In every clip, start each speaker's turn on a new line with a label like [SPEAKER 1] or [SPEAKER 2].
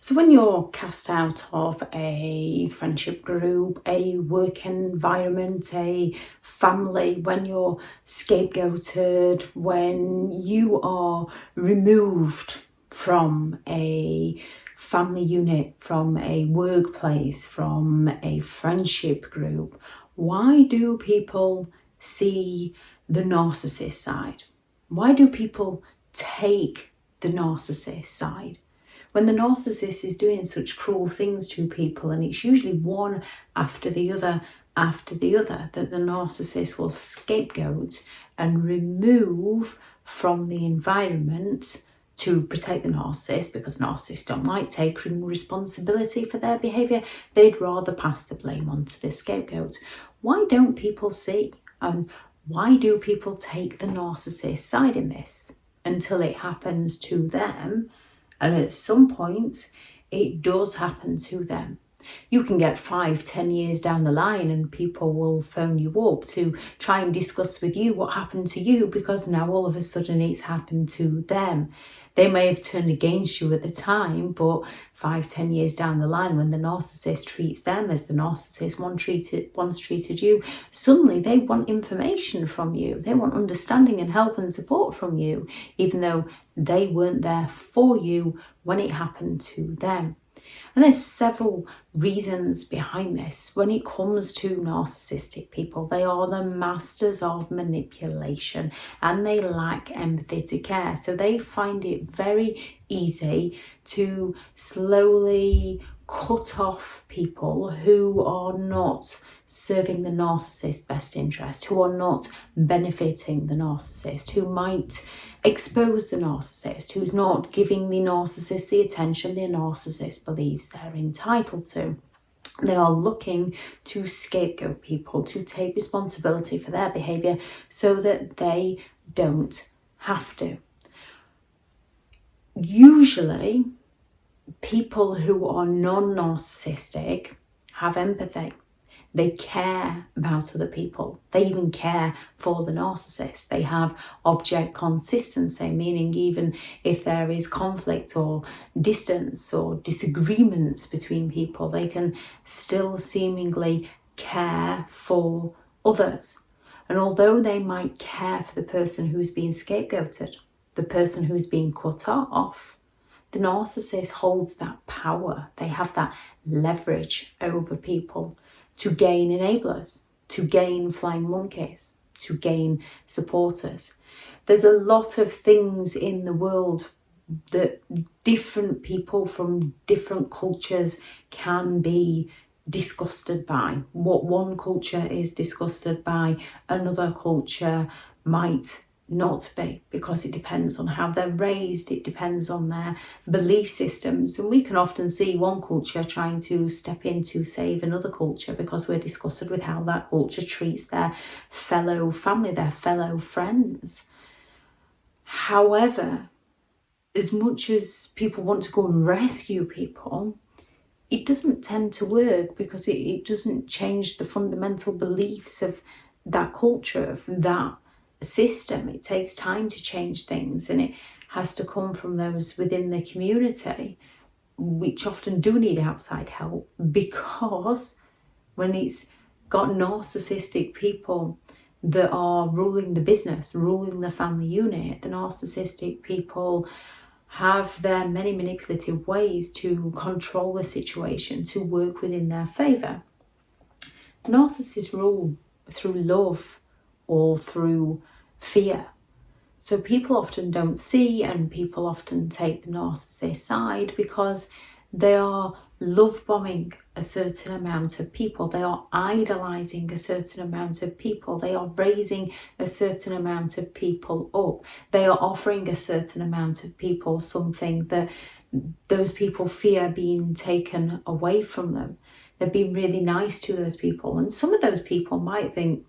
[SPEAKER 1] So when you're cast out of a friendship group, a work environment, a family, when you're scapegoated, when you are removed from a family unit, from a workplace, from a friendship group, why do people see the narcissist side? Why do people take the narcissist side? When the narcissist is doing such cruel things to people, and it's usually one after the other, that the narcissist will scapegoat and remove from the environment to protect the narcissist, because narcissists don't like taking responsibility for their behaviour. They'd rather pass the blame on to the scapegoat. Why don't people see, and why do people take the narcissist side in this until it happens to them? And at some point, it does happen to them. You can get 5-10 years down the line and people will phone you up to try and discuss with you what happened to you, because now all of a sudden it's happened to them. They may have turned against you at the time, but 5-10 years down the line, when the narcissist treats them as the narcissist once treated you, suddenly they want information from you. They want understanding and help and support from you, even though they weren't there for you when it happened to them. And there's several reasons behind this. When it comes to narcissistic people, they are the masters of manipulation and they lack empathy to care. So they find it very easy to slowly cut off people who are not serving the narcissist's best interest, who are not benefiting the narcissist, who might expose the narcissist, who's not giving the narcissist the attention the narcissist believes they're entitled to. They are looking to scapegoat people, to take responsibility for their behaviour so that they don't have to. Usually, people who are non-narcissistic have empathy. They care about other people. They even care for the narcissist. They have object consistency, meaning even if there is conflict or distance or disagreements between people, they can still seemingly care for others. And although they might care for the person who's being scapegoated, the person who's being cut off, the narcissist holds that power. They have that leverage over people to gain enablers, to gain flying monkeys, to gain supporters. There's a lot of things in the world that different people from different cultures can be disgusted by. What one culture is disgusted by, another culture might not be, because it depends on how they're raised, it depends on their belief systems, and we can often see one culture trying to step in to save another culture because we're disgusted with how that culture treats their fellow family, their fellow friends. However, as much as people want to go and rescue people, it doesn't tend to work, because it doesn't change the fundamental beliefs of that culture, of that system. It takes time to change things, and it has to come from those within the community, which often do need outside help, because when it's got narcissistic people that are ruling the business, ruling the family unit, the narcissistic people have their many manipulative ways to control the situation, to work within their favour. Narcissists rule through love or through fear. So people often don't see, and people often take the narcissist side because they are love bombing a certain amount of people. They are idolizing a certain amount of people. They are raising a certain amount of people up. They are offering a certain amount of people something that those people fear being taken away from them. They're being really nice to those people, and some of those people might think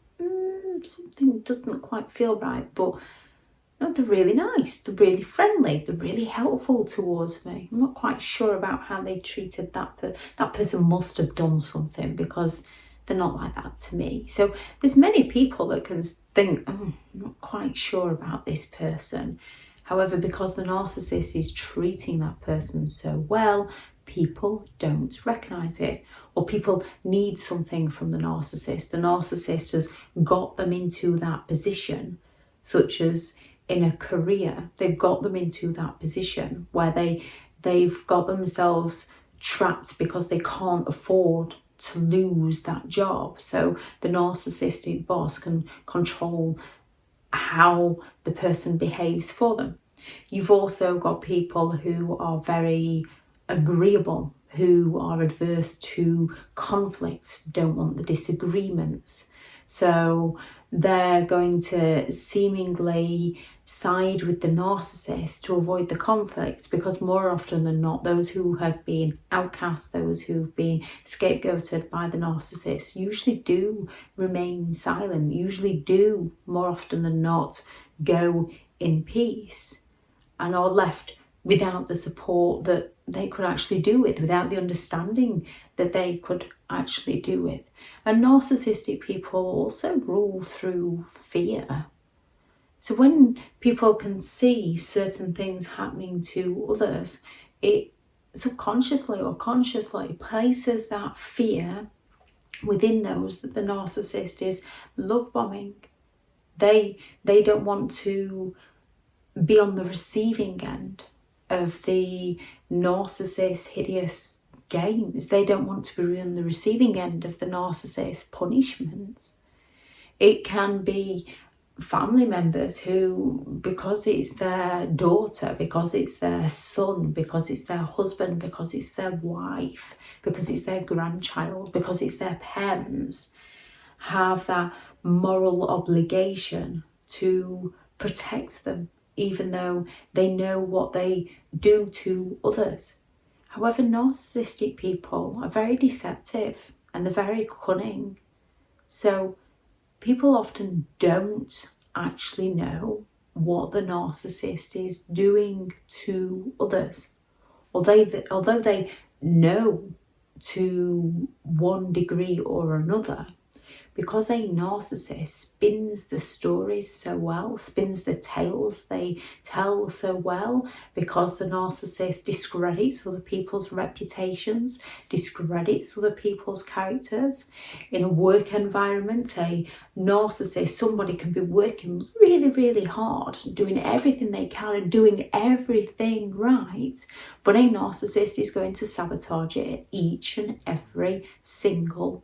[SPEAKER 1] something doesn't quite feel right, but no, they're really nice, they're really friendly, they're really helpful towards me. I'm not quite sure about how they treated that person must have done something, because they're not like that to me. So there's many people that can think, I'm not quite sure about this person. However, because the narcissist is treating that person so well, people don't recognise it, or people need something from the narcissist. The narcissist has got them into that position, such as in a career, they've got them into that position where they've got themselves trapped because they can't afford to lose that job. So the narcissistic boss can control how the person behaves for them. You've also got people who are very agreeable, who are adverse to conflict, don't want the disagreements. So they're going to seemingly side with the narcissist to avoid the conflict, because more often than not, those who have been outcast, those who've been scapegoated by the narcissist, usually do remain silent, usually do more often than not go in peace, and are left without the support that they could actually do with, without the understanding that they could actually do with. And narcissistic people also rule through fear. So when people can see certain things happening to others, it subconsciously or consciously places that fear within those that the narcissist is love bombing. They don't want to be on the receiving end of the narcissist's hideous games. They don't want to be on the receiving end of the narcissist's punishments. It can be family members who, because it's their daughter, because it's their son, because it's their husband, because it's their wife, because it's their grandchild, because it's their parents, have that moral obligation to protect them, even though they know what they do to others. However, narcissistic people are very deceptive and they're very cunning. So people often don't actually know what the narcissist is doing to others. Although they know to one degree or another, because a narcissist spins the stories so well, spins the tales they tell so well, because the narcissist discredits other people's reputations, discredits other people's characters. In a work environment, a narcissist, somebody can be working really, really hard, doing everything they can and doing everything right, but a narcissist is going to sabotage it each and every single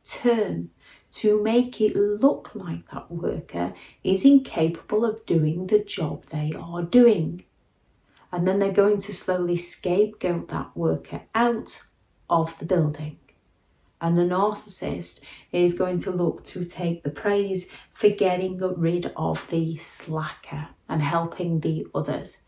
[SPEAKER 1] turn, to make it look like that worker is incapable of doing the job they are doing. And then they're going to slowly scapegoat that worker out of the building. And the narcissist is going to look to take the praise for getting rid of the slacker and helping the others.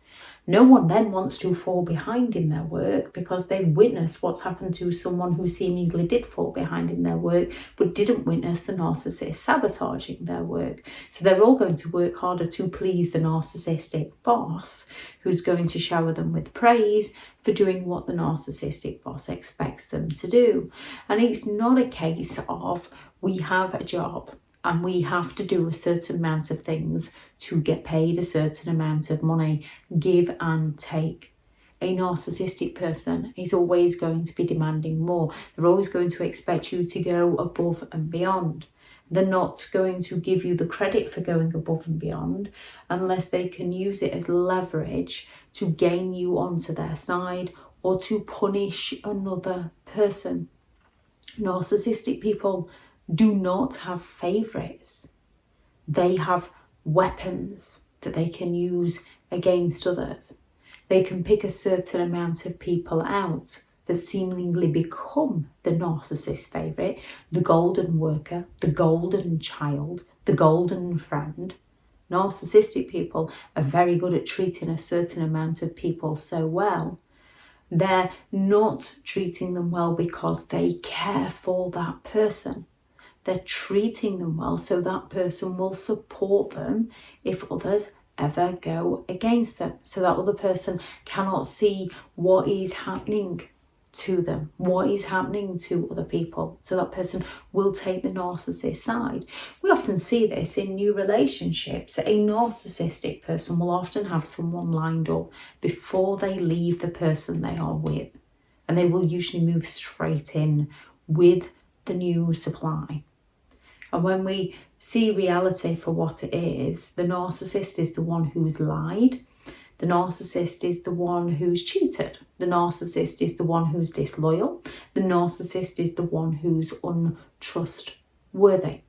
[SPEAKER 1] No one then wants to fall behind in their work, because they witness what's happened to someone who seemingly did fall behind in their work but didn't witness the narcissist sabotaging their work. So they're all going to work harder to please the narcissistic boss, who's going to shower them with praise for doing what the narcissistic boss expects them to do. And it's not a case of we have a job and we have to do a certain amount of things to get paid a certain amount of money, give and take. A narcissistic person is always going to be demanding more. They're always going to expect you to go above and beyond. They're not going to give you the credit for going above and beyond unless they can use it as leverage to gain you onto their side or to punish another person. Narcissistic people do not have favourites. They have weapons that they can use against others. They can pick a certain amount of people out that seemingly become the narcissist's favourite, the golden worker, the golden child, the golden friend. Narcissistic people are very good at treating a certain amount of people so well. They're not treating them well because they care for that person. They're treating them well so that person will support them if others ever go against them. So that other person cannot see what is happening to them, what is happening to other people. So that person will take the narcissist side. We often see this in new relationships. A narcissistic person will often have someone lined up before they leave the person they are with, and they will usually move straight in with the new supply. And when we see reality for what it is, the narcissist is the one who's lied. The narcissist is the one who's cheated. The narcissist is the one who's disloyal. The narcissist is the one who's untrustworthy.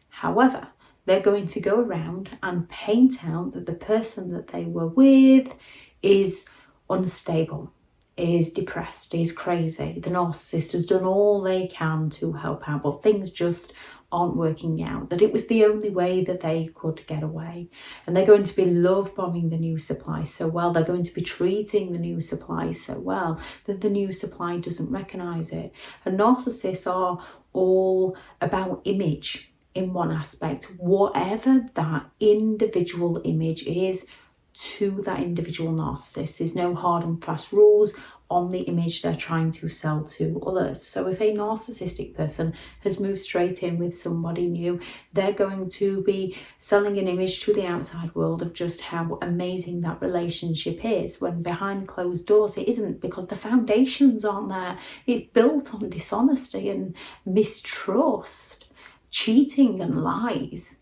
[SPEAKER 1] However, they're going to go around and paint out that the person that they were with is unstable, is depressed, is crazy. The narcissist has done all they can to help out, but things just aren't working out, that it was the only way that they could get away. And they're going to be love bombing the new supply so well, they're going to be treating the new supply so well that the new supply doesn't recognise it. And narcissists are all about image in one aspect, whatever that individual image is to that individual narcissist. There's no hard and fast rules on the image they're trying to sell to others. So if a narcissistic person has moved straight in with somebody new, they're going to be selling an image to the outside world of just how amazing that relationship is, when behind closed doors it isn't, because the foundations aren't there. It's built on dishonesty and mistrust, cheating and lies.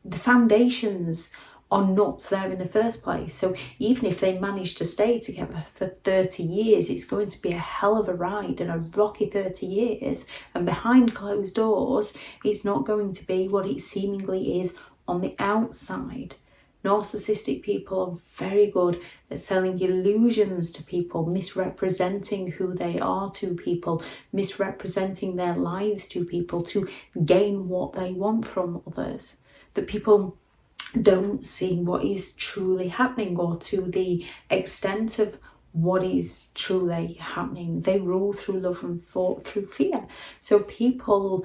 [SPEAKER 1] The foundations are not there in the first place. So even if they manage to stay together for 30 years, it's going to be a hell of a ride and a rocky 30 years. And behind closed doors, it's not going to be what it seemingly is on the outside. Narcissistic people are very good at selling illusions to people, misrepresenting who they are to people, misrepresenting their lives to people to gain what they want from others. That people don't see what is truly happening, or to the extent of what is truly happening. They rule through love and through fear. So people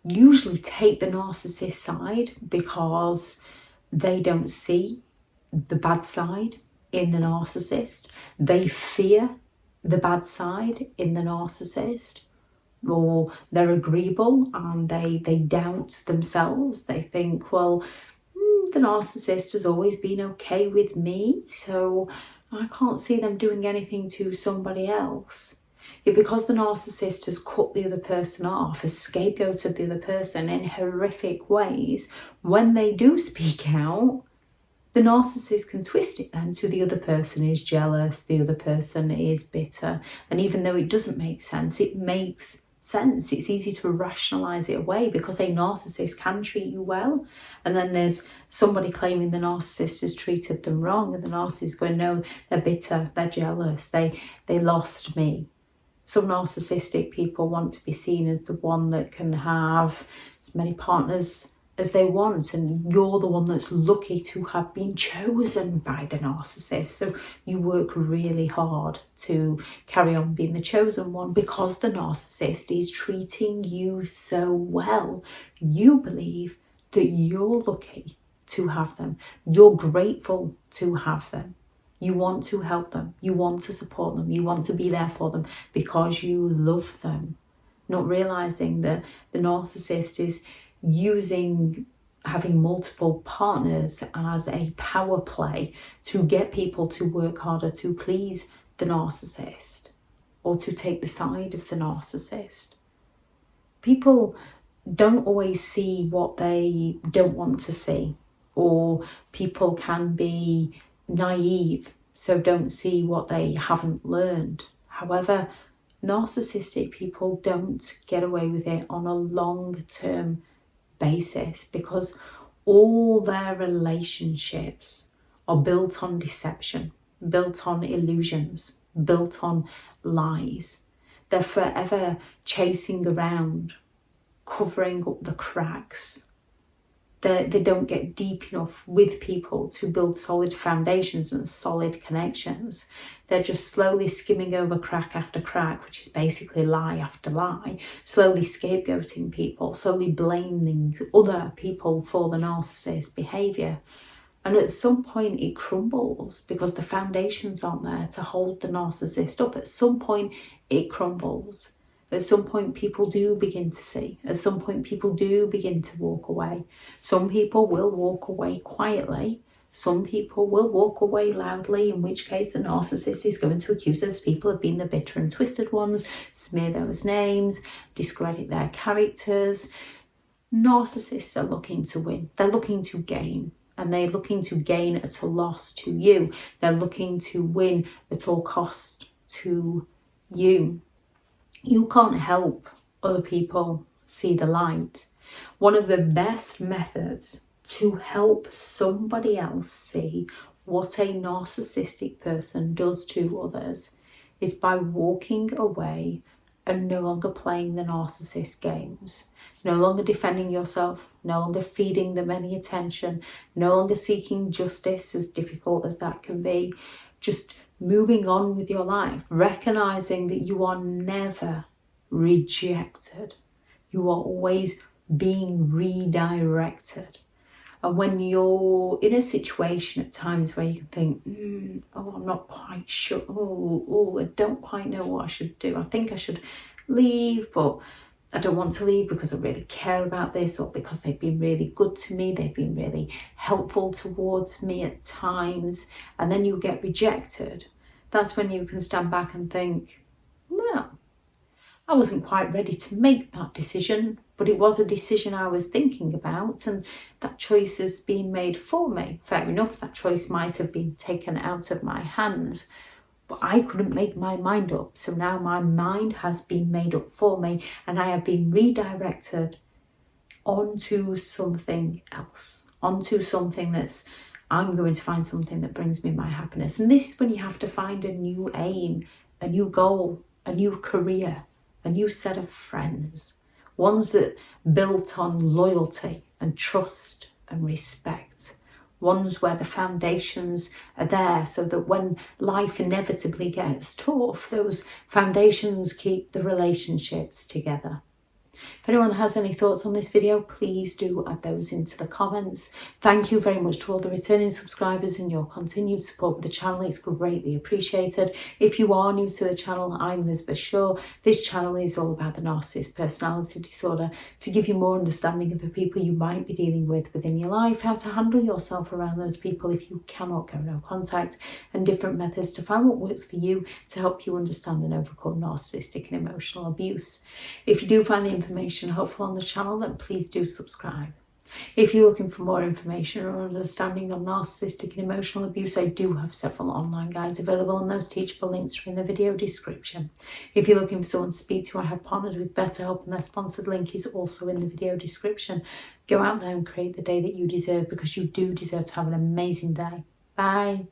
[SPEAKER 1] usually take the narcissist side because they don't see the bad side in the narcissist. They fear the bad side in the narcissist, or they're agreeable and they doubt themselves. They think, well, the narcissist has always been okay with me, so I can't see them doing anything to somebody else. Yet because the narcissist has cut the other person off, has scapegoated the other person in horrific ways, when they do speak out, the narcissist can twist it then to the other person is jealous, the other person is bitter. And even though it doesn't make sense, it makes sense. It's easy to rationalize it away because a narcissist can treat you well, and then there's somebody claiming the narcissist has treated them wrong, and the narcissist is going, no, they're bitter, they're jealous, they lost me. Some narcissistic people want to be seen as the one that can have as many partners as they want, and you're the one that's lucky to have been chosen by the narcissist. So you work really hard to carry on being the chosen one because the narcissist is treating you so well. You believe that you're lucky to have them. You're grateful to have them. You want to help them. You want to support them. You want to be there for them because you love them. Not realizing that the narcissist is using having multiple partners as a power play to get people to work harder to please the narcissist or to take the side of the narcissist. People don't always see what they don't want to see, or people can be naive, so don't see what they haven't learned. However, narcissistic people don't get away with it on a long-term basis because all their relationships are built on deception, built on illusions, built on lies. They're forever chasing around, covering up the cracks. They don't get deep enough with people to build solid foundations and solid connections. They're just slowly skimming over crack after crack, which is basically lie after lie, slowly scapegoating people, slowly blaming other people for the narcissist behaviour. And at some point it crumbles because the foundations aren't there to hold the narcissist up. At some point it crumbles. At some point people do begin to see. At some point people do begin to walk away. Some people will walk away quietly. Some people will walk away loudly, in which case the narcissist is going to accuse those people of being the bitter and twisted ones, smear those names, discredit their characters. Narcissists are looking to win. They're looking to gain. And they're looking to gain at a loss to you. They're looking to win at all cost to you. You can't help other people see the light. One of the best methods to help somebody else see what a narcissistic person does to others is by walking away and no longer playing the narcissist games. No longer defending yourself, no longer feeding them any attention, no longer seeking justice, as difficult as that can be. Just moving on with your life, recognizing that you are never rejected. You are always being redirected. And when you're in a situation at times where you can think, I'm not quite sure, I don't quite know what I should do. I think I should leave, but I don't want to leave because I really care about this, or because they've been really good to me, they've been really helpful towards me at times, and then you get rejected. That's when you can stand back and think, well, I wasn't quite ready to make that decision, but it was a decision I was thinking about, and that choice has been made for me. Fair enough, that choice might have been taken out of my hands, but I couldn't make my mind up. So now my mind has been made up for me, and I have been redirected onto something else, onto something that's, I'm going to find something that brings me my happiness. And this is when you have to find a new aim, a new goal, a new career, a new set of friends, ones that built on loyalty and trust and respect, ones where the foundations are there so that when life inevitably gets tough, those foundations keep the relationships together. If anyone has any thoughts on this video, please do add those into the comments. Thank you very much to all the returning subscribers and your continued support with the channel. It's greatly appreciated. If you are new to the channel, I'm Elizabeth Shaw. This channel is all about the narcissist personality disorder, to give you more understanding of the people you might be dealing with within your life, how to handle yourself around those people if you cannot go no contact, and different methods to find what works for you to help you understand and overcome narcissistic and emotional abuse. If you do find the information helpful on the channel, then please do subscribe. If you're looking for more information or understanding on narcissistic and emotional abuse, I do have several online guides available, and those teachable links are in the video description. If you're looking for someone to speak to, I have partnered with BetterHelp, and their sponsored link is also in the video description. Go out there and create the day that you deserve, because you do deserve to have an amazing day. Bye.